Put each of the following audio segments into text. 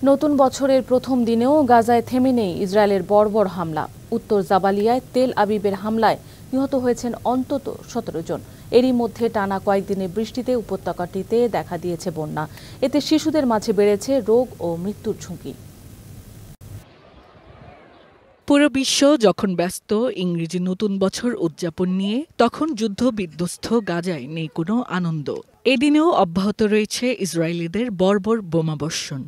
নতুন বছরের প্রথম দিনেও গাজায় থেমে নেই ইসরায়েলের বর্বর হামলা। উত্তর জাবালিয়ায় তেল আবিবের হামলায় নিহত হয়েছেন অন্তত 17 জন। এরই মধ্যে টানা কয়েকদিনের বৃষ্টিতে উপত্যকাটিতে দেখা দিয়েছে বন্যা। এতে শিশুদের মাঝে বেড়েছে রোগ ও মৃত্যুর ঝুঁকি। পুরো বিশ্ব যখন ব্যস্ত ইংরেজি নতুন বছর উদযাপন নিয়ে, তখন যুদ্ধ বিধ্বস্ত গাজায় নেই কোনো আনন্দ। এদিনেও অব্যাহত রয়েছে ইসরায়েলিদের বর্বর বোমাবর্ষণ।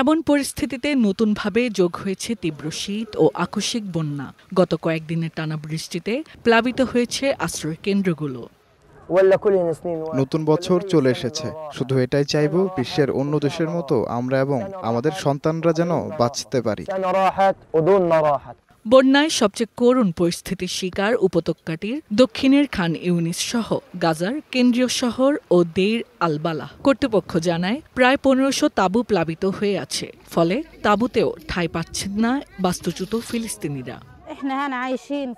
এমন পরিস্থিতিতে নতুনভাবে যোগ হয়েছে তীব্র শীত ও আকস্মিক বন্যা। গত কয়েকদিনের টানা বৃষ্টিতে প্লাবিত হয়েছে আশ্রয় কেন্দ্রগুলো। নতুন বছর চলে এসেছে, শুধু এটাই চাইবো বিশ্বের অন্য দেশের মতো আমরা এবং আমাদের সন্তানরা যেন বাঁচতে পারি। বন্যায় সবচেয়ে করুণ পরিস্থিতির শিকার উপত্যকাটির দক্ষিণের খান ইউনিস সহ গাজার কেন্দ্রীয় শহর ও দেইর আল বালাহ। কর্তৃপক্ষ জানায় প্রায় 1500 তাঁবু প্লাবিত হয়ে আছে, ফলে তাঁবুতেও ঠাঁই পাচ্ছেন না বাস্তুচ্যুত ফিলিস্তিনিরা।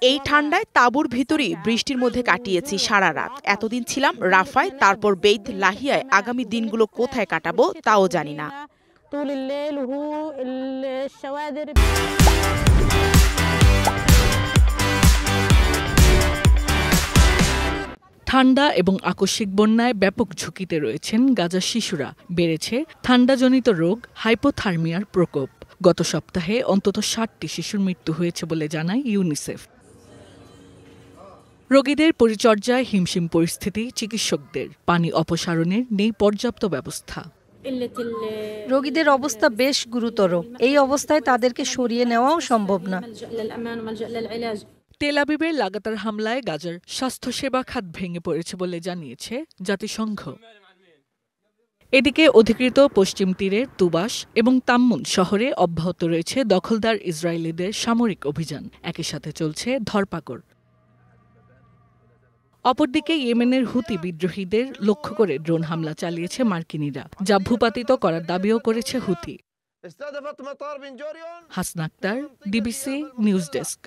এই ঠান্ডায় তাঁবুর ভিতরেই বৃষ্টির মধ্যে কাটিয়েছি সারা রাত। এতদিন ছিলাম রাফায়, তারপর বেইত লাহিয়ায়। আগামী দিনগুলো কোথায় কাটাবো তাও জানি না। ঠান্ডা এবং আকস্মিক বন্যায় ব্যাপক ঝুঁকিতে রয়েছেন গাজার শিশুরা। বেড়েছে ঠান্ডাজনিত রোগ, হাইপোথার্মিয়ার প্রকোপ। গত সপ্তাহে অন্তত 60টি শিশুর মৃত্যু হয়েছে বলে জানায় ইউনিসেফ। রোগীদের পরিচর্যায় হিমশিম পরিস্থিতি চিকিৎসকদের। পানি অপসারণের নেই পর্যাপ্ত ব্যবস্থা। রোগীদের অবস্থা বেশ গুরুতর। এই অবস্থায় তাদেরকে সরিয়ে নেওয়াও সম্ভব না। তেল আবিবের লাগাতার হামলায় গাজার স্বাস্থ্যসেবা খাত ভেঙে পড়েছে বলে জানিয়েছে জাতিসংঘ। এদিকে অধিকৃত পশ্চিম তীরের তুবাস এবং তাম্মুন শহরে অব্যাহত রয়েছে দখলদার ইসরায়েলিদের সামরিক অভিযান। একই সাথে চলছে ধরপাকড়। অপরদিকে ইয়েমেনের হুতি বিদ্রোহীদের লক্ষ্য করে ড্রোন হামলা চালিয়েছে মার্কিনিরা, যা ভূপাতিত করার দাবিও করেছে Houthi. Hasna Akter, DBC news desk.